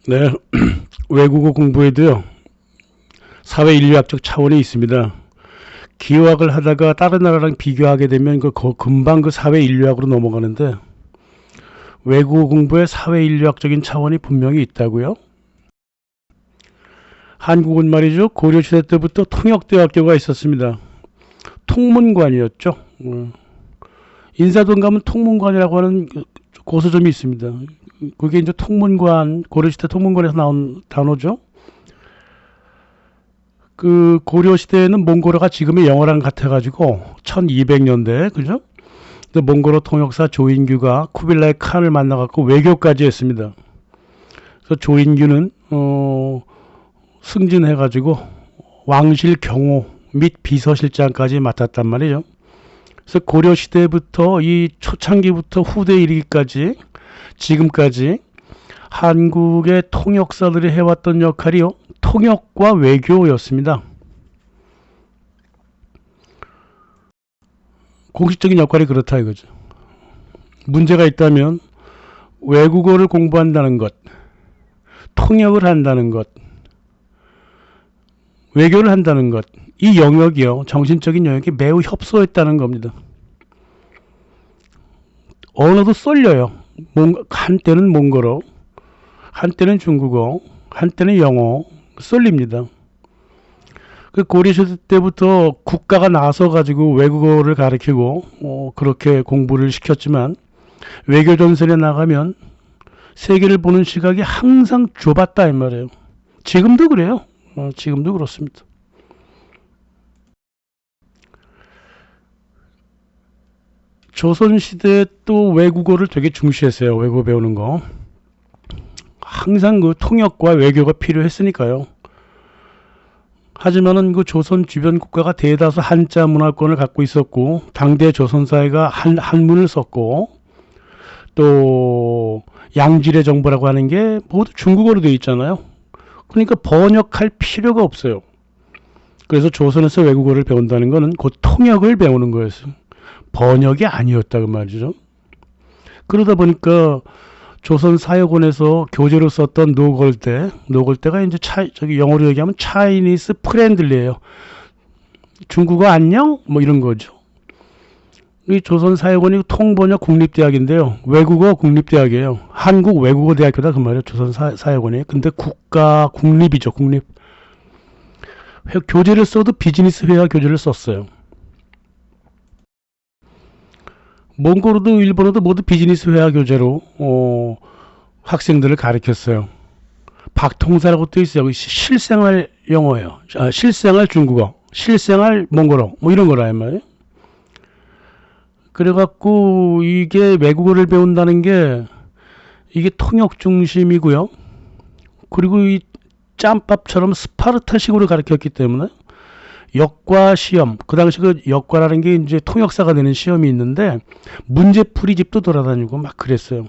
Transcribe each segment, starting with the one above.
네, 외국어 공부에도요, 사회인류학적 차원이 있습니다. 기호학을 하다가 다른 나라랑 비교하게 되면 금방 그 사회인류학으로 넘어가는데, 외국어 공부에 사회인류학적인 차원이 분명히 있다고요. 한국은 말이죠, 고려시대 때부터 통역대학교가 있었습니다. 통문관이었죠. 인사동 가면 통문관이라고 하는 고서점이 있습니다. 그게 이제 통문관, 고려시대 통문관에서 나온 단어죠. 그 고려시대에는 몽골어가 지금의 영어랑 같아가지고 1200년대 그죠? 몽골어 통역사 조인규가 쿠빌라이 칸을 만나갖고 외교까지 했습니다. 그래서 조인규는 승진해가지고 왕실 경호 및 비서실장까지 맡았단 말이죠. 그래서 고려시대부터 이 초창기부터 후대 이르기까지 지금까지 한국의 통역사들이 해왔던 역할이요, 통역과 외교였습니다. 공식적인 역할이 그렇다 이거죠. 문제가 있다면 외국어를 공부한다는 것, 통역을 한다는 것, 외교를 한다는 것, 이 영역이요, 정신적인 영역이 매우 협소했다는 겁니다. 언어도 쏠려요. 한때는 몽골어, 한때는 중국어, 한때는 영어 쏠립니다. 그 고려시대 때부터 국가가 나서 가지고 외국어를 가르치고 그렇게 공부를 시켰지만 외교전선에 나가면 세계를 보는 시각이 항상 좁았다 이 말이에요. 지금도 그래요. 지금도 그렇습니다. 조선시대 또 외국어를 되게 중시했어요. 외국어 배우는 거. 항상 그 통역과 외교가 필요했으니까요. 하지만은 그 조선 주변 국가가 대다수 한자 문화권을 갖고 있었고, 당대 조선사회가 한문을 썼고, 또 양질의 정보라고 하는 게 모두 중국어로 되어 있잖아요. 그러니까 번역할 필요가 없어요. 그래서 조선에서 외국어를 배운다는 것은 곧 통역을 배우는 거였어요. 번역이 아니었다 그 말이죠. 그러다 보니까 조선 사역원에서 교재로 썼던 노골대가 이제 저기 영어로 얘기하면 차이니스 프렌들리예요. 중국어 안녕? 뭐 이런 거죠. 이 조선 사역원이 통번역 국립대학인데요. 외국어 국립대학이에요. 한국 외국어대학교다 그 말이에요. 조선 사역원이. 근데 국립이죠. 국립. 교재를 써도 비즈니스 회화 교재를 썼어요. 몽골어도 일본어도 모두 비즈니스 회화 교재로 학생들을 가르쳤어요. 박통사라고 또 있어요. 실생활 영어예요. 실생활 중국어, 실생활 몽골어 뭐 이런 거라 말이에요. 그래갖고 이게 외국어를 배운다는 게 이게 통역 중심이고요. 그리고 이 짬밥처럼 스파르타식으로 가르쳤기 때문에 역과 시험, 그 당시 그 역과라는 게 이제 통역사가 되는 시험이 있는데 문제풀이 집도 돌아다니고 막 그랬어요.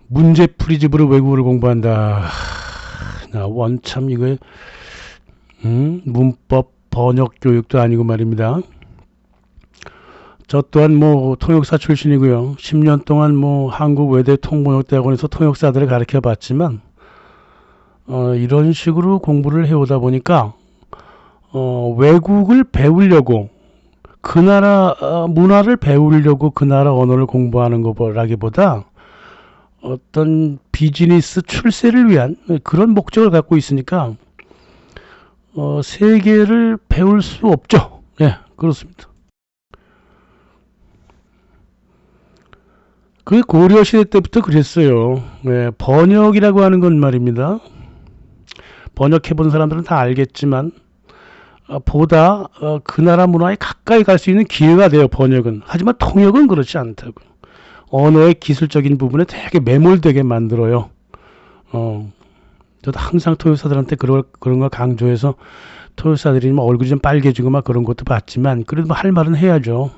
문제풀이 집으로 외국어를 공부한다. 나 원참 이거 문법 번역 교육도 아니고 말입니다. 저 또한 뭐 통역사 출신이고요. 10년 동안 뭐 한국 외대 통번역대학원에서 통역사들을 가르쳐 봤지만 이런 식으로 공부를 해오다 보니까 외국을 배우려고 그 나라 문화를 배우려고 그 나라 언어를 공부하는 거라기보다 어떤 비즈니스 출세를 위한 그런 목적을 갖고 있으니까 세계를 배울 수 없죠. 예, 그렇습니다. 그 고려시대 때부터 그랬어요. 예, 번역이라고 하는 건 말입니다. 번역해본 사람들은 다 알겠지만 보다 그 나라 문화에 가까이 갈 수 있는 기회가 돼요. 번역은. 하지만 통역은 그렇지 않다고. 언어의 기술적인 부분에 되게 매몰되게 만들어요. 저도 항상 통역사들한테 그런 걸 강조해서 통역사들이 뭐 얼굴이 좀 빨개지고 막 그런 것도 봤지만 그래도 뭐 할 말은 해야죠.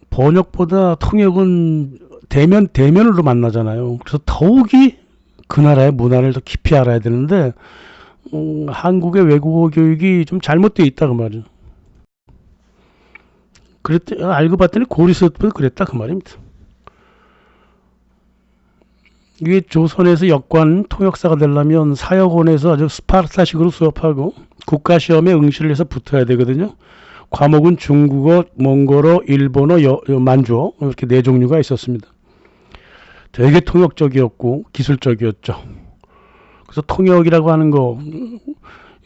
번역보다 통역은 대면으로 만나잖아요. 그래서 더욱이 그 나라의 문화를 더 깊이 알아야 되는데 한국의 외국어 교육이 좀 잘못되어 있다 그 말이에요. 알고 봤더니 고려시대부터 그랬다 그 말입니다. 이게 조선에서 역관 통역사가 되려면 사역원에서 아주 스파르타식으로 수업하고 국가시험에 응시를 해서 붙어야 되거든요. 과목은 중국어, 몽골어, 일본어, 만주어 이렇게 네 종류가 있었습니다. 되게 통역적이었고 기술적이었죠. 그래서 통역이라고 하는 거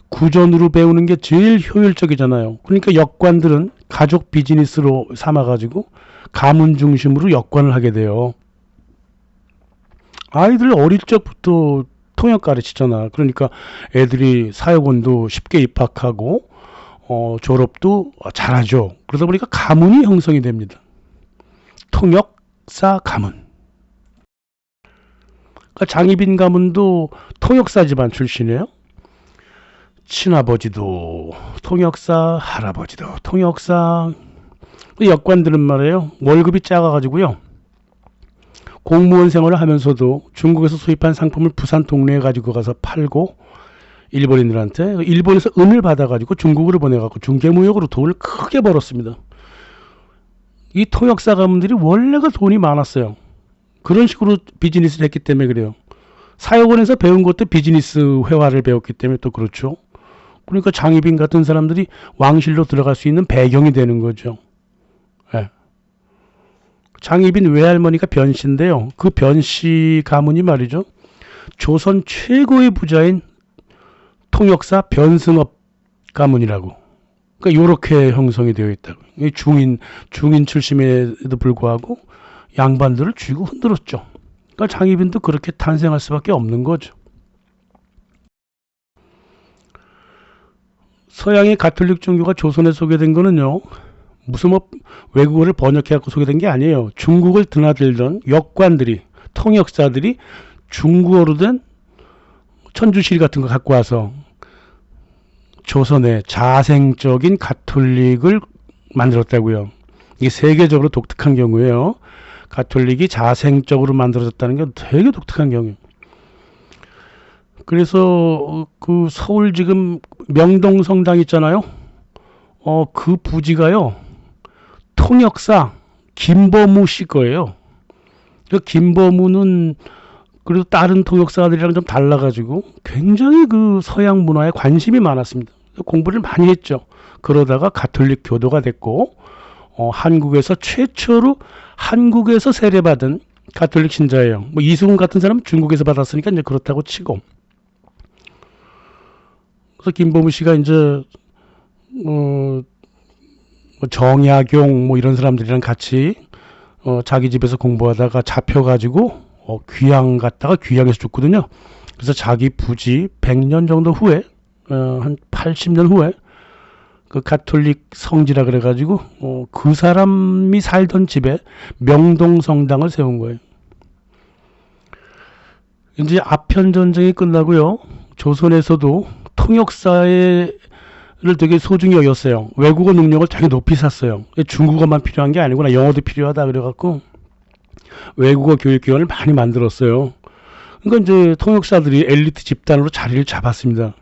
구전으로 배우는 게 제일 효율적이잖아요. 그러니까 역관들은 가족 비즈니스로 삼아가지고 가문 중심으로 역관을 하게 돼요. 아이들 어릴 적부터 통역 가르치잖아. 그러니까 애들이 사역원도 쉽게 입학하고 졸업도 잘하죠. 그러다 보니까 가문이 형성이 됩니다. 통역사 가문. 그러니까 장희빈 가문도 통역사 집안 출신이에요. 친아버지도 통역사, 할아버지도 통역사. 역관들은 말이에요. 월급이 작아가지고요. 공무원 생활을 하면서도 중국에서 수입한 상품을 부산 동네에 가지고 가서 팔고 일본인들한테 일본에서 은을 받아가지고 중국으로 보내갖고 중개무역으로 돈을 크게 벌었습니다. 이 통역사 가문들이 원래가 돈이 많았어요. 그런 식으로 비즈니스를 했기 때문에 그래요. 사역원에서 배운 것도 비즈니스 회화를 배웠기 때문에 또 그렇죠. 그러니까 장희빈 같은 사람들이 왕실로 들어갈 수 있는 배경이 되는 거죠. 네. 장희빈 외할머니가 변씨인데요. 그 변씨 가문이 말이죠. 조선 최고의 부자인 통역사 변승업 가문이라고. 그러니까 요렇게 형성이 되어 있다고. 중인 출신에도 불구하고 양반들을 쥐고 흔들었죠. 그러니까 장희빈도 그렇게 탄생할 수밖에 없는 거죠. 서양의 가톨릭 종교가 조선에 소개된 거는요. 무슨 외국어를 번역해갖고 소개된 게 아니에요. 중국을 드나들던 역관들이 통역사들이 중국어로 된 천주실 같은 거 갖고 와서 조선의 자생적인 가톨릭을 만들었다고요. 이게 세계적으로 독특한 경우예요. 가톨릭이 자생적으로 만들어졌다는 게 되게 독특한 경우예요. 그래서 그 서울 지금 명동성당 있잖아요. 그 부지가요. 통역사 김범우 씨 거예요. 그 김범우는 그래도 다른 통역사들이랑 좀 달라가지고 굉장히 그 서양 문화에 관심이 많았습니다. 공부를 많이 했죠. 그러다가 가톨릭 교도가 됐고 한국에서 최초로 한국에서 세례받은 가톨릭 신자예요. 뭐 이승훈 같은 사람은 중국에서 받았으니까 이제 그렇다고 치고. 그래서 김범우 씨가 이제 정약용 뭐 이런 사람들이랑 같이 자기 집에서 공부하다가 잡혀가지고 귀양 갔다가 귀양에서 죽거든요. 그래서 자기 부지 100년 정도 후에 한 80년 후에 그 가톨릭 성지라 그래가지고 그 사람이 살던 집에 명동성당을 세운 거예요. 이제 아편 전쟁이 끝나고요. 조선에서도 통역사를 되게 소중히 여겼어요. 외국어 능력을 되게 높이 샀어요. 중국어만 필요한 게 아니구나. 영어도 필요하다 그래갖고 외국어 교육기관을 많이 만들었어요. 그러니까 이제 통역사들이 엘리트 집단으로 자리를 잡았습니다.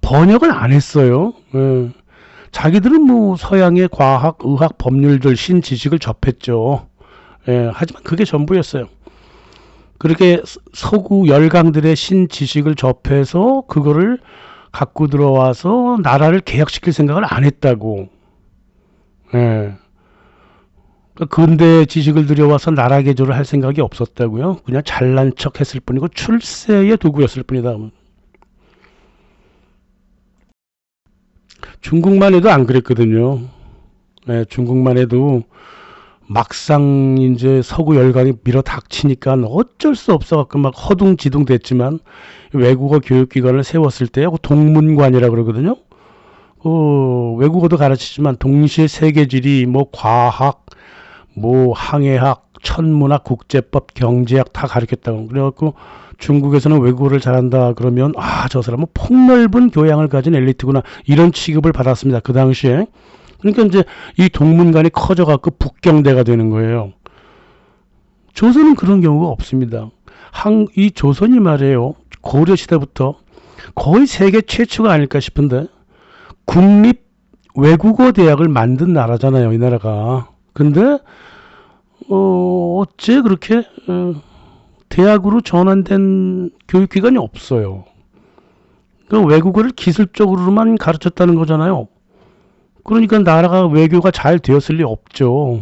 번역을 안 했어요. 예. 자기들은 뭐 서양의 과학, 의학, 법률들, 신지식을 접했죠. 예. 하지만 그게 전부였어요. 그렇게 서구 열강들의 신지식을 접해서 그거를 갖고 들어와서 나라를 개혁시킬 생각을 안 했다고. 예. 근대 지식을 들여와서 나라 개조를 할 생각이 없었다고요. 그냥 잘난 척 했을 뿐이고 출세의 도구였을 뿐이다. 중국만 해도 안 그랬거든요. 네, 중국만 해도 막상 이제 서구 열강이 밀어 닥치니까 어쩔 수 없어갖고 막 허둥지둥 됐지만 외국어 교육기관을 세웠을 때 동문관이라 그러거든요. 외국어도 가르치지만 동시에 세계지리, 뭐 과학, 뭐 항해학, 천문학, 국제법, 경제학 다 가르쳤다고. 그래갖고 중국에서는 외국어를 잘한다 그러면 저 사람은 폭넓은 교양을 가진 엘리트구나 이런 취급을 받았습니다. 그 당시에. 그러니까 이제 이 동문관이 커져갖고 북경대가 되는 거예요. 조선은 그런 경우가 없습니다. 이 조선이 말이에요. 고려시대부터 거의 세계 최초가 아닐까 싶은데 국립 외국어 대학을 만든 나라잖아요. 이 나라가. 근데 어째 그렇게 대학으로 전환된 교육기관이 없어요. 그 외국어를 기술적으로만 가르쳤다는 거잖아요. 그러니까 나라가 외교가 잘 되었을 리 없죠.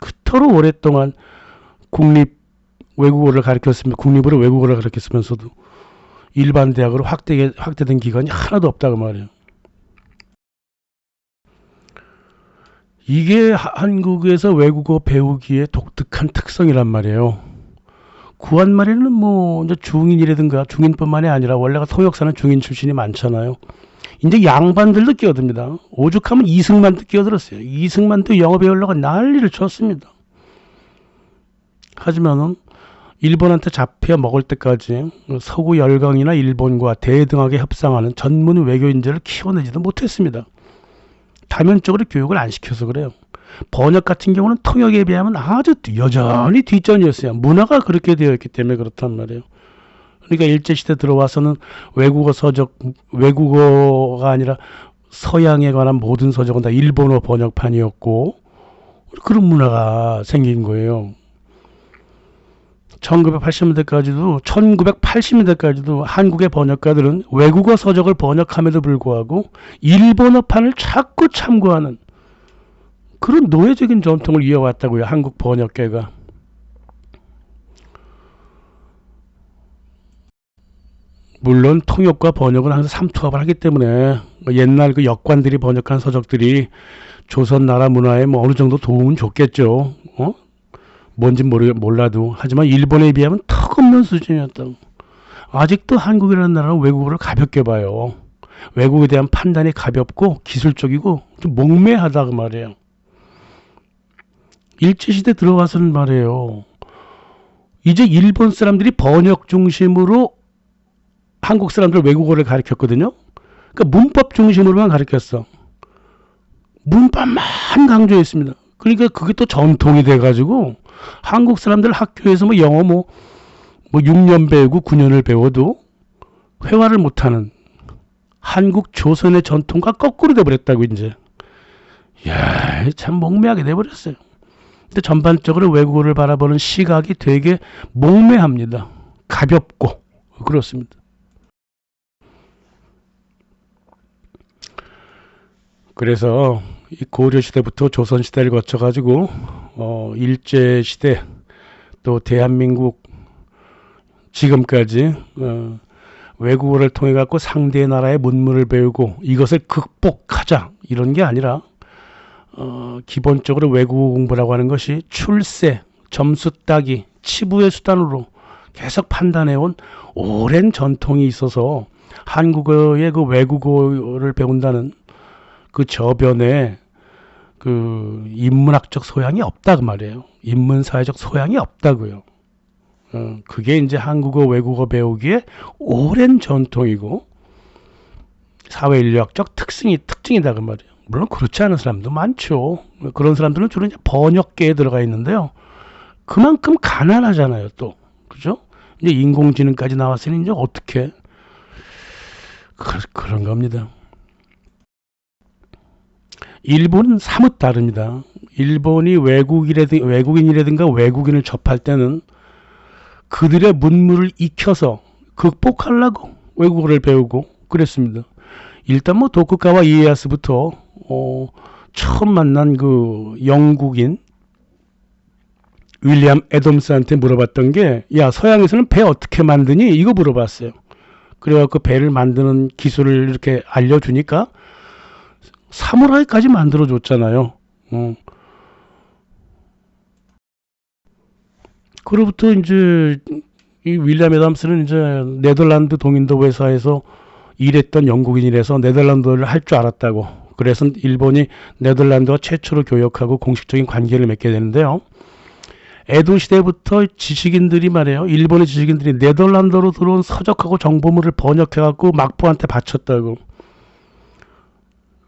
그토록 오랫동안 국립으로 외국어를 가르쳤으면서도 일반 대학으로 확대된 기관이 하나도 없다고 말이에요. 이게 한국에서 외국어 배우기의 독특한 특성이란 말이에요. 구한말에는 뭐 이제 중인이라든가 중인뿐만이 아니라 원래가 통역사는 중인 출신이 많잖아요. 이제 양반들도 끼어듭니다. 오죽하면 이승만도 끼어들었어요. 이승만도 영어 배우려고 난리를 쳤습니다. 하지만은 일본한테 잡혀 먹을 때까지 서구 열강이나 일본과 대등하게 협상하는 전문 외교 인재를 키워내지도 못했습니다. 다면적으로 교육을 안 시켜서 그래요. 번역 같은 경우는 통역에 비하면 아주 여전히 뒷전이었어요. 문화가 그렇게 되어 있기 때문에 그렇단 말이에요. 그러니까 일제시대 들어와서는 외국어가 아니라 서양에 관한 모든 서적은 다 일본어 번역판이었고, 그런 문화가 생긴 거예요. 1980년대까지도 한국의 번역가들은 외국어 서적을 번역함에도 불구하고 일본어판을 자꾸 참고하는 그런 노예적인 전통을 이어왔다고요. 한국 번역계가. 물론 통역과 번역은 항상 삼투압을 하기 때문에 옛날 그 역관들이 번역한 서적들이 조선 나라 문화에 뭐 어느 정도 도움은 줬겠죠. 뭔지 몰라도. 하지만 일본에 비하면 턱없는 수준이었다고. 아직도 한국이라는 나라는 외국어를 가볍게 봐요. 외국에 대한 판단이 가볍고 기술적이고 좀 목매하다 그 말이에요. 일제시대 들어와서는 말이에요. 이제 일본 사람들이 번역 중심으로 한국 사람들 외국어를 가르쳤거든요. 그러니까 문법 중심으로만 가르쳤어. 문법만 강조했습니다. 그러니까 그게 또 전통이 돼가지고 한국 사람들 학교에서 뭐 영어 뭐 6년 배우고 9년을 배워도 회화를 못하는 한국 조선의 전통과 거꾸로 돼버렸다고 이제. 이야, 참 목매하게 돼버렸어요. 근데 전반적으로 외국어를 바라보는 시각이 되게 목매합니다. 가볍고 그렇습니다. 그래서 이 고려시대부터 조선시대를 거쳐가지고 일제시대 또 대한민국 지금까지 외국어를 통해 갖고 상대 나라의 문물을 배우고 이것을 극복하자 이런 게 아니라 기본적으로 외국어 공부라고 하는 것이 출세, 점수 따기, 치부의 수단으로 계속 판단해온 오랜 전통이 있어서 한국어의 그 외국어를 배운다는 그 저변에 그 인문학적 소양이 없다 그 말이에요. 인문사회적 소양이 없다고요. 그게 이제 한국어 외국어 배우기에 오랜 전통이고 사회인류학적 특징이다 그 말이에요. 물론 그렇지 않은 사람도 많죠. 그런 사람들은 주로 이제 번역계에 들어가 있는데요. 그만큼 가난하잖아요, 또. 그죠? 이제 인공지능까지 나왔으니 이제 어떻게 그런 겁니다. 일본은 사뭇 다릅니다. 일본이 외국인이라든가 외국인을 접할 때는 그들의 문물을 익혀서 극복하려고 외국어를 배우고 그랬습니다. 일단 뭐 도쿠가와 이에야스부터 처음 만난 그 영국인 윌리엄 애덤스한테 물어봤던 게, 야, 서양에서는 배 어떻게 만드니? 이거 물어봤어요. 그래갖고 배를 만드는 기술을 이렇게 알려주니까 사무라이까지 만들어줬잖아요. 그로부터 이제 이 윌리엄 애덤스는 이제 네덜란드 동인도 회사에서 일했던 영국인이라서 네덜란드어를 할 줄 알았다고. 그래서 일본이 네덜란드와 최초로 교역하고 공식적인 관계를 맺게 되는데요. 에도 시대부터 지식인들이 말이에요. 일본의 지식인들이 네덜란드로 들어온 서적하고 정보물을 번역해갖고 막부한테 바쳤다고.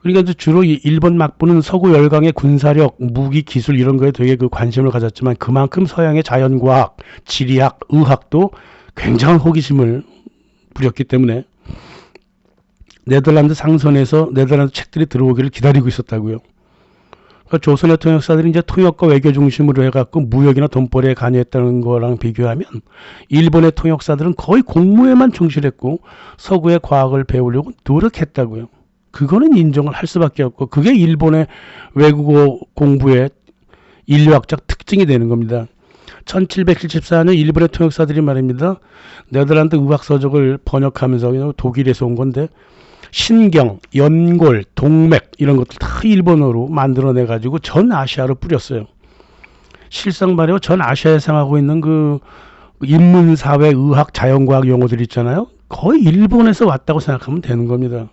그러니까 이제 주로 이 일본 막부는 서구 열강의 군사력, 무기, 기술 이런 거에 되게 그 관심을 가졌지만 그만큼 서양의 자연과학, 지리학, 의학도 굉장한 호기심을 부렸기 때문에 네덜란드 상선에서 네덜란드 책들이 들어오기를 기다리고 있었다고요. 그러니까 조선의 통역사들이 이제 통역과 외교 중심으로 해갖고 무역이나 돈벌이에 관여했다는 거랑 비교하면 일본의 통역사들은 거의 공무에만 충실했고 서구의 과학을 배우려고 노력했다고요. 그거는 인정을 할 수밖에 없고 그게 일본의 외국어 공부의 인류학적 특징이 되는 겁니다. 1774년 일본의 통역사들이 말입니다. 네덜란드 의학서적을 번역하면서 독일에서 온 건데 신경, 연골, 동맥 이런 것들 다 일본어로 만들어내 가지고 전 아시아로 뿌렸어요. 실상 말이요, 전 아시아에 생하고 있는 그 인문사회, 의학, 자연과학 용어들 있잖아요. 거의 일본에서 왔다고 생각하면 되는 겁니다.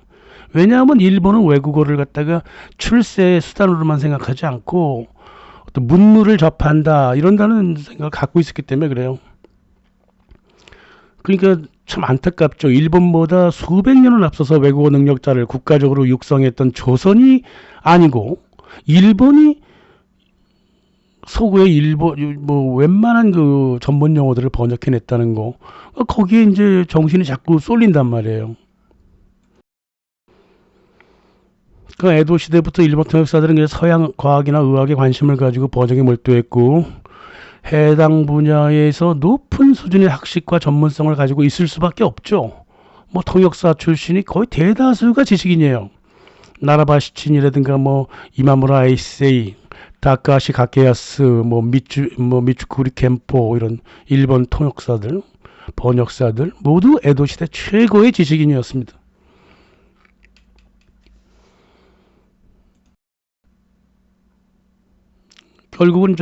왜냐하면 일본은 외국어를 갖다가 출세의 수단으로만 생각하지 않고 어떤 문물을 접한다 이런다는 생각을 갖고 있었기 때문에 그래요. 그러니까 참 안타깝죠. 일본보다 수백 년을 앞서서 외국어 능력자를 국가적으로 육성했던 조선이 아니고 일본이 서구의 일본 뭐 웬만한 그 전문 용어들을 번역해냈다는 거, 거기에 이제 정신이 자꾸 쏠린단 말이에요. 그 에도 시대부터 일본 통역사들은 서양 과학이나 의학에 관심을 가지고 번역에 몰두했고 해당 분야에서 높은 수준의 학식과 전문성을 가지고 있을 수밖에 없죠. 뭐 통역사 출신이 거의 대다수가 지식인이에요. 나라바시친이라든가 뭐 이마무라 에이세이, 다카시 가케야스, 미츠쿠리 켄포 이런 일본 통역사들, 번역사들 모두 에도 시대 최고의 지식인이었습니다. 결국은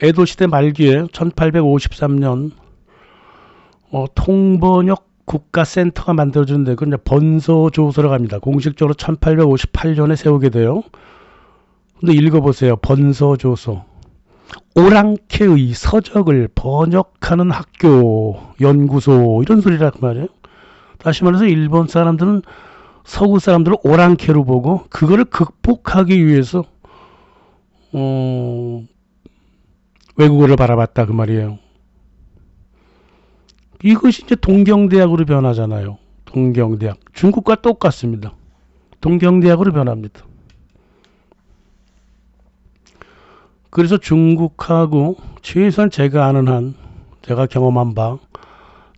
에도 시대 말기에 1853년 통번역 국가센터가 만들어졌는데 그건 이제 번서조서라고 합니다. 공식적으로 1858년에 세우게 돼요. 근데 읽어보세요. 번서조서. 오랑캐의 서적을 번역하는 학교, 연구소 이런 소리란 말이에요. 다시 말해서 일본 사람들은 서구 사람들을 오랑캐로 보고 그거를 극복하기 위해서 외국어를 바라봤다 그 말이에요. 이것이 이제 동경대학으로 변하잖아요. 동경대학. 중국과 똑같습니다. 동경대학으로 변합니다. 그래서 중국하고 최소한 제가 아는 한, 제가 경험한 바,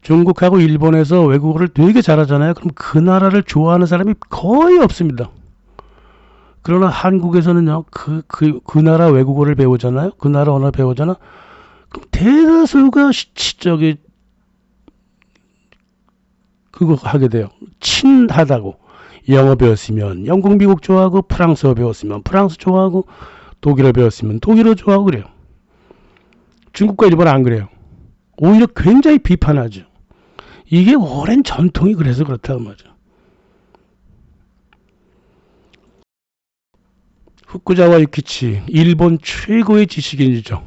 중국하고 일본에서 외국어를 되게 잘하잖아요. 그럼 그 나라를 좋아하는 사람이 거의 없습니다. 그러나 한국에서는요, 그 나라 외국어를 배우잖아요. 그 나라 언어 배우잖아. 그럼 대다수가 그거 하게 돼요. 친하다고. 영어 배웠으면 영국, 미국 좋아하고, 프랑스어 배웠으면 프랑스 좋아하고, 독일어 배웠으면 독일어 좋아하고 그래요. 중국과 일본은 안 그래요. 오히려 굉장히 비판하죠. 이게 오랜 전통이 그래서 그렇다고 말이죠. 후쿠자와 유키치, 일본 최고의 지식인이죠.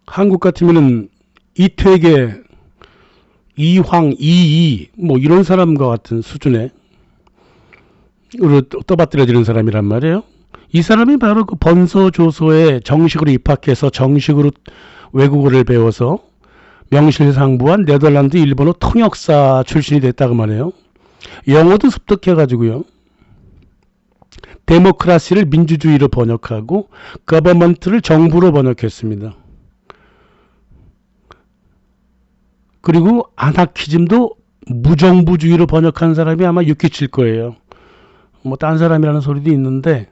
한국 같으면은 이퇴계, 이황, 이이 뭐 이런 사람과 같은 수준의 떠받들여지는 사람이란 말이에요. 이 사람이 바로 그 번서조서에 정식으로 입학해서 정식으로 외국어를 배워서 명실상부한 네덜란드 일본어 통역사 출신이 됐다고 말해요. 영어도 습득해가지고요. 데모크라시를 민주주의로 번역하고 거버먼트를 정부로 번역했습니다. 그리고 아나키즘도 무정부주의로 번역한 사람이 아마 유키치일 거예요. 뭐 딴 사람이라는 소리도 있는데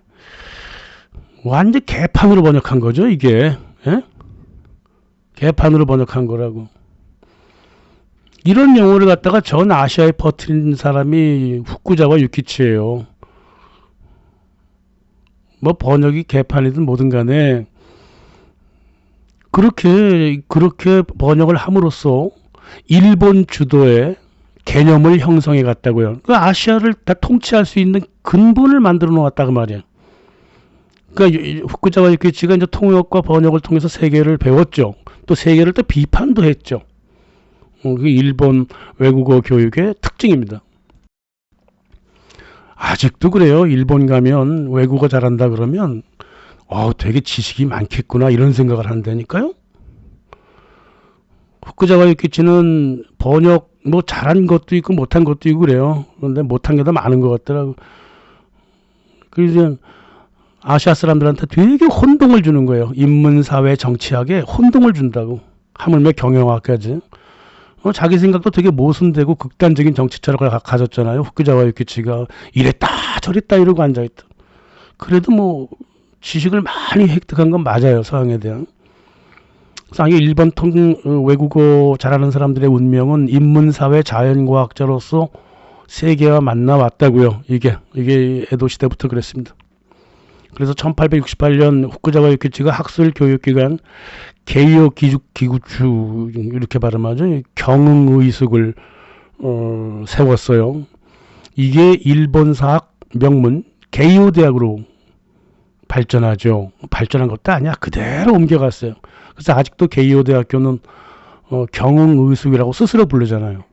완전 개판으로 번역한 거죠, 이게. 예? 개판으로 번역한 거라고. 이런 용어를 갖다가 전 아시아에 퍼뜨린 사람이 후쿠자와 유키치예요. 뭐 번역이 개판이든 뭐든 간에 그렇게 번역을 함으로써 일본 주도의 개념을 형성해 갔다고요. 그 아시아를 다 통치할 수 있는 근본을 만들어 놓았다고 말이에요. 그러니까 후쿠자와 유키치가 이제 통역과 번역을 통해서 세계를 배웠죠. 또 세계를 또 비판도 했죠. 그게 일본 외국어 교육의 특징입니다. 아직도 그래요. 일본 가면 외국어 잘한다 그러면 되게 지식이 많겠구나 이런 생각을 한다니까요. 후쿠자와 유키치는 번역 잘한 것도 있고 못한 것도 있고 그래요. 그런데 못한 게 더 많은 것 같더라고. 그래서 아시아 사람들한테 되게 혼동을 주는 거예요. 인문사회 정치학에 혼동을 준다고. 하물며 경영학까지. 자기 생각도 되게 모순되고 극단적인 정치 철학을 가졌잖아요. 후쿠자와 유키치가 이랬다 저랬다 이러고 앉아있다. 그래도 뭐 지식을 많이 획득한 건 맞아요. 서양에 대한. 그래서 일본 외국어 잘하는 사람들의 운명은 인문사회 자연과학자로서 세계와 만나왔다고요. 이게 에도 시대부터 그랬습니다. 그래서 1868년 후쿠자와 유키치가 학술 교육기관 게이오 기구추 이렇게 발음하죠. 경응의숙을 세웠어요. 이게 일본사학 명문 게이오 대학으로 발전하죠. 발전한 것도 아니야. 그대로 옮겨갔어요. 그래서 아직도 게이오 대학교는 경응의숙이라고 스스로 부르잖아요.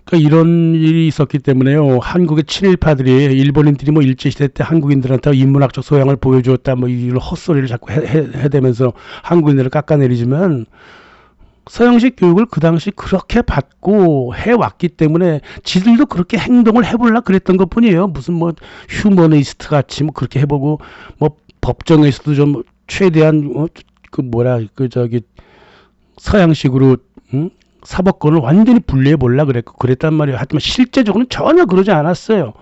그러니까 이런 일이 있었기 때문에요. 한국의 친일파들이 일본인들이 뭐 일제시대 때 한국인들한테 인문학적 소양을 보여주었다 뭐 이런 헛소리를 자꾸 해대면서 한국인들을 깎아내리지만 서양식 교육을 그 당시 그렇게 받고 해왔기 때문에 지들도 그렇게 행동을 해보려고 그랬던 것 뿐이에요. 무슨 뭐 휴머니스트 같이 뭐 그렇게 해보고 뭐 법정에서도 좀 최대한 서양식으로 사법권을 완전히 분리해 보려 그랬단 말이에요. 하지만 실제적으로는 전혀 그러지 않았어요.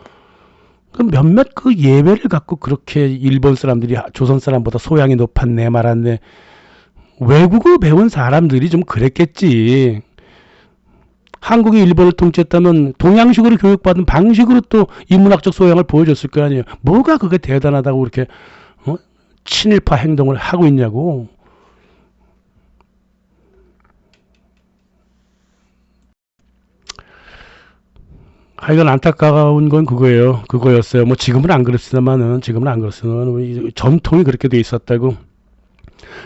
그 몇몇 그 예외를 갖고 그렇게 일본 사람들이 조선 사람보다 소양이 높았네 말았네. 외국어 배운 사람들이 좀 그랬겠지. 한국이 일본을 통치했다면 동양식으로 교육받은 방식으로 또 인문학적 소양을 보여줬을 거 아니에요. 뭐가 그게 대단하다고 그렇게 친일파 행동을 하고 있냐고. 하여간 안타까운 건 그거였어요. 뭐 지금은 안 그렇습니다만은 전통이 그렇게 돼 있었다고.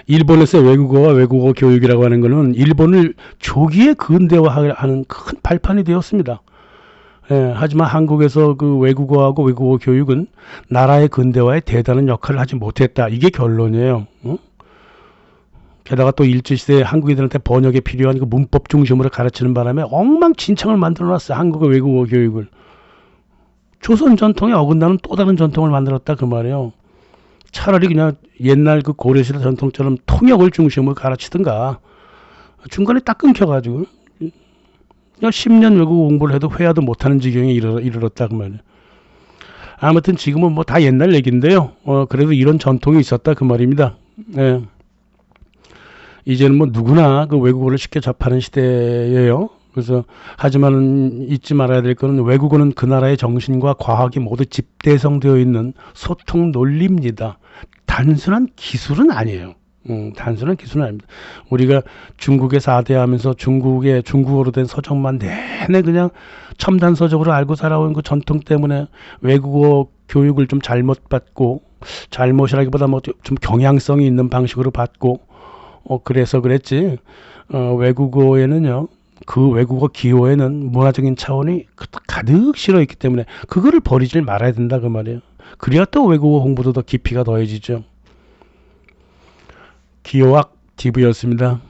일본에서의 외국어와 외국어 교육이라고 하는 거는 일본을 조기에 근대화하는 큰 발판이 되었습니다. 하지만 한국에서 그 외국어하고 외국어 교육은 나라의 근대화에 대단한 역할을 하지 못했다. 이게 결론이에요. 게다가 또 일제시대에 한국인들한테 번역에 필요한 그 문법 중심으로 가르치는 바람에 엉망진창을 만들어놨어요. 한국어 외국어 교육을. 조선 전통에 어긋나는 또 다른 전통을 만들었다 그 말이에요. 차라리 그냥 옛날 그 고려시대 전통처럼 통역을 중심으로 가르치든가. 중간에 딱 끊겨가지고 그냥 10년 외국어 공부를 해도 회화도 못하는 지경에 이르렀다 그 말이에요. 아무튼 지금은 뭐 다 옛날 얘기인데요. 그래도 이런 전통이 있었다 그 말입니다. 예. 이제는 뭐 누구나 그 외국어를 쉽게 접하는 시대예요. 그래서 하지만 잊지 말아야 될 거는 외국어는 그 나라의 정신과 과학이 모두 집대성되어 있는 소통 논리입니다. 단순한 기술은 아니에요. 단순한 기술은 아닙니다. 우리가 중국에 4대 하면서 중국어로 된 서적만 내내 그냥 첨단 서적으로 알고 살아온 그 전통 때문에 외국어 교육을 좀 잘못 받고, 잘못이라기보다 뭐 좀 경향성이 있는 방식으로 받고, 그래서 그랬지. 외국어에는요, 그 외국어 기호에는 문화적인 차원이 가득 실어 있기 때문에 그거를 버리질 말아야 된다 그 말이에요. 그래야 또 외국어 공부도 더 깊이가 더해지죠. 기호학 DV였습니다.